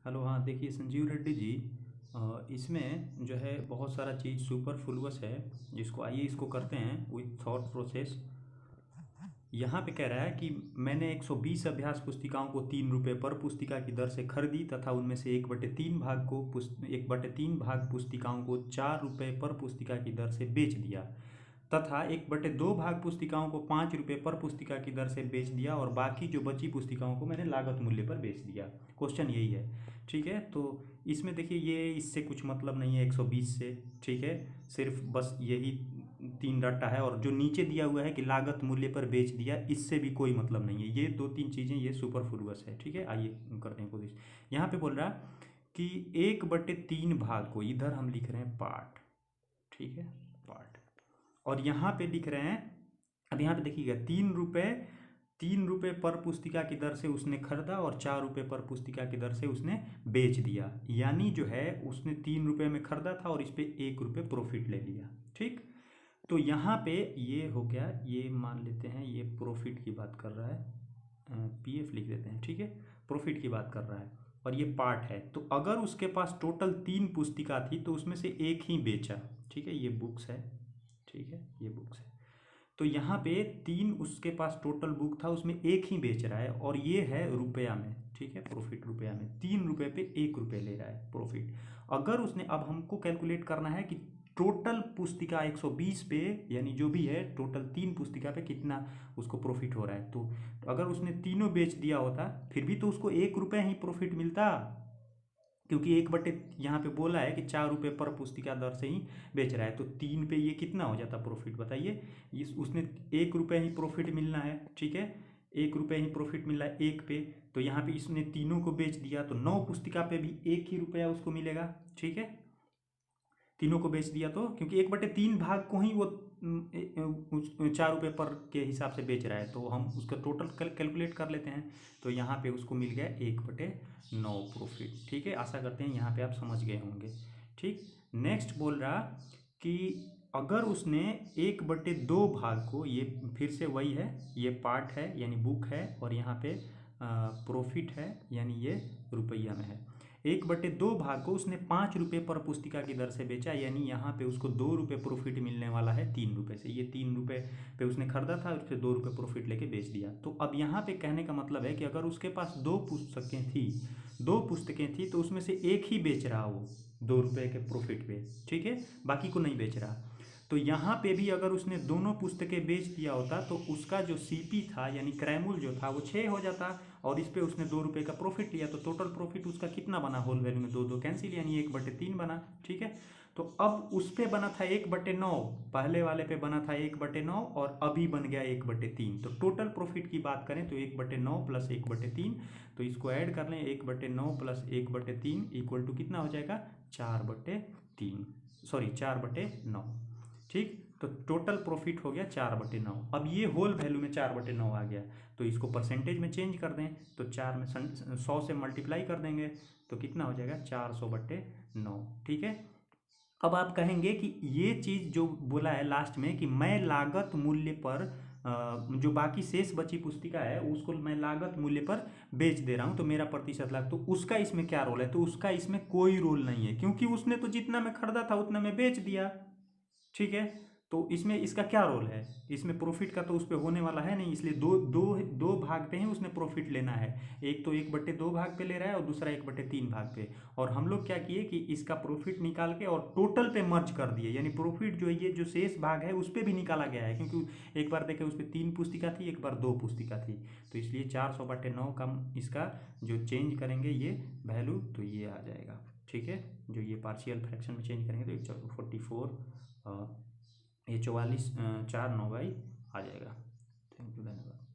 Hello. हाँ देखिए संजीव रेड्डी जी, इसमें जो है बहुत सारा चीज़ सुपरफ्लुअस है जिसको आइए इसको करते हैं विथ थॉट प्रोसेस। यहाँ पे कह रहा है कि मैंने 120 अभ्यास पुस्तिकाओं को 3 रुपये पर पुस्तिका की दर से खरीदी तथा उनमें से 1/3 भाग पुस्तिकाओं को 4 रुपये पर पुस्तिका की दर से बेच दिया तथा 1/2 भाग पुस्तिकाओं को 5 रुपये पर पुस्तिका की दर से बेच दिया और बाकी जो बची पुस्तिकाओं को मैंने लागत मूल्य पर बेच दिया। क्वेश्चन यही है, ठीक है। तो इसमें देखिए ये इससे कुछ मतलब नहीं है 120 से, ठीक है। सिर्फ बस यही 3 रट्टा है और जो नीचे दिया हुआ है कि लागत मूल्य पर बेच दिया, इससे भी कोई मतलब नहीं है। ये 2-3 चीज़ें ये सुपरफ्लुअस है, ठीक है। आइए करते हैं कोशिश। यहाँ पे बोल रहा कि 1/3 भाग को इधर हम लिख रहे हैं पार्ट, ठीक है, पार्ट। और यहाँ पे लिख रहे हैं, अब यहाँ पे देखिएगा 3 रुपये पर पुस्तिका की दर से उसने खरीदा और 4 रुपये पर पुस्तिका की दर से उसने बेच दिया। यानी जो है उसने 3 रुपये में खरीदा था और इस पे 1 रुपये प्रॉफिट ले लिया, ठीक। तो यहाँ पे ये हो गया, ये मान लेते हैं ये प्रॉफिट की बात कर रहा है, पीएफ लिख देते हैं, ठीक है। प्रॉफिट की बात कर रहा है और ये पार्ट है। तो अगर उसके पास टोटल 3 पुस्तिका थी तो उसमें से एक ही बेचा, ठीक है। ये बुक्स है, ठीक है, ये बुक्स है। तो यहाँ पे 3 उसके पास टोटल बुक था, उसमें एक ही बेच रहा है और ये है रुपया में, ठीक है। प्रॉफिट रुपया में 3 रुपये पे 1 रुपये ले रहा है प्रॉफिट। अगर उसने, अब हमको कैलकुलेट करना है कि टोटल पुस्तिका 120 पे, यानी जो भी है टोटल 3 पुस्तिका पे कितना उसको प्रॉफिट हो रहा है। तो अगर उसने तीनों बेच दिया होता फिर भी तो उसको 1 रुपये ही प्रॉफिट मिलता, क्योंकि 1/, यहाँ पे बोला है कि 4 रुपये पर पुस्तिका दर से ही बेच रहा है। तो 3 पे ये कितना हो जाता प्रॉफिट बताइए। इस उसने 1 रुपये ही प्रॉफिट मिलना है, ठीक है। 1 रुपये ही प्रॉफिट मिल रहा है एक पे। तो यहाँ पे इसने तीनों को बेच दिया तो 9 पुस्तिका पे भी 1 ही रुपया उसको मिलेगा, ठीक है। तीनों को बेच दिया तो, क्योंकि 1/3 भाग को ही वो 4 रुपये पर के हिसाब से बेच रहा है, तो हम उसका टोटल कैलकुलेट कर लेते हैं। तो यहाँ पे उसको मिल गया 1/9 प्रॉफिट, ठीक है। आशा करते हैं यहाँ पे आप समझ गए होंगे, ठीक। नेक्स्ट बोल रहा कि अगर उसने 1/2 भाग को, ये फिर से वही है, ये पार्ट है यानी बुक है और यहाँ पे प्रॉफिट है यानी ये रुपया में है। 1/2 भाग को उसने 5 रुपये पर पुस्तिका की दर से बेचा, यानी यहाँ पे उसको 2 रुपये प्रॉफिट मिलने वाला है 3 रुपये से। ये 3 रुपये पे उसने खरीदा था और उससे 2 रुपये प्रॉफिट लेके बेच दिया। तो अब यहाँ पे कहने का मतलब है कि अगर उसके पास 2 पुस्तकें थी तो उसमें से एक ही बेच रहा वो 2 रुपये के प्रॉफिट पे, ठीक है, बाकी को नहीं बेच रहा। तो यहाँ पे भी अगर उसने दोनों पुस्तकें बेच दिया होता तो उसका जो सीपी था यानी क्रय मूल्य जो था वो 6 हो जाता और इस पे उसने 2 रुपये का प्रॉफिट लिया। तो टोटल प्रॉफिट उसका कितना बना, होल वैल्यू में 2 2 कैंसिल यानी 1/3 बना, ठीक है। तो अब उस पे बना था 1/9, पहले वाले पे बना था 1/9 और अभी बन गया 1/3। तो टोटल प्रॉफिट की बात करें तो 1/9 प्लस 1/3, तो इसको ऐड कर लें, 1/9 प्लस 1/3 इक्वल टू कितना हो जाएगा 4/3, सॉरी 4/9, ठीक। तो टोटल प्रॉफिट हो गया 4/9। अब ये होल वैल्यू में 4/9 आ गया तो इसको परसेंटेज में चेंज कर दें, तो 4 में 100 से मल्टीप्लाई कर देंगे तो कितना हो जाएगा 400/9, ठीक है। अब आप कहेंगे कि ये चीज़ जो बोला है लास्ट में कि मैं लागत मूल्य पर जो बाकी शेष बची पुस्तिका है उसको मैं लागत मूल्य पर बेच दे रहा हूँ तो मेरा प्रतिशत लाभ, तो उसका इसमें क्या रोल है। तो उसका इसमें कोई रोल नहीं है क्योंकि उसने तो जितना में खरीदा था उतना में बेच दिया, ठीक है। तो इसमें इसका क्या रोल है, इसमें प्रॉफिट का तो उस पर होने वाला है नहीं, इसलिए दो दो दो भाग पे ही उसने प्रॉफिट लेना है। एक तो 1/2 भाग पे ले रहा है और दूसरा 1/3 भाग पे। और हम लोग क्या किए कि इसका प्रॉफिट निकाल के और टोटल पे मर्ज कर दिए, यानी प्रॉफिट जो ये जो शेष भाग है उस पर भी निकाला गया है, क्योंकि एक बार देखे उस पर 3 पुस्तिका थी, एक बार 2 पुस्तिका थी। तो इसलिए 400/9 का इसका जो चेंज करेंगे ये वैल्यू तो ये आ जाएगा, ठीक है। जो ये पार्शियल फ्रैक्शन में चेंज करेंगे तो 44, ये 44 4 9 बाई आ जाएगा। थैंक यू, धन्यवाद।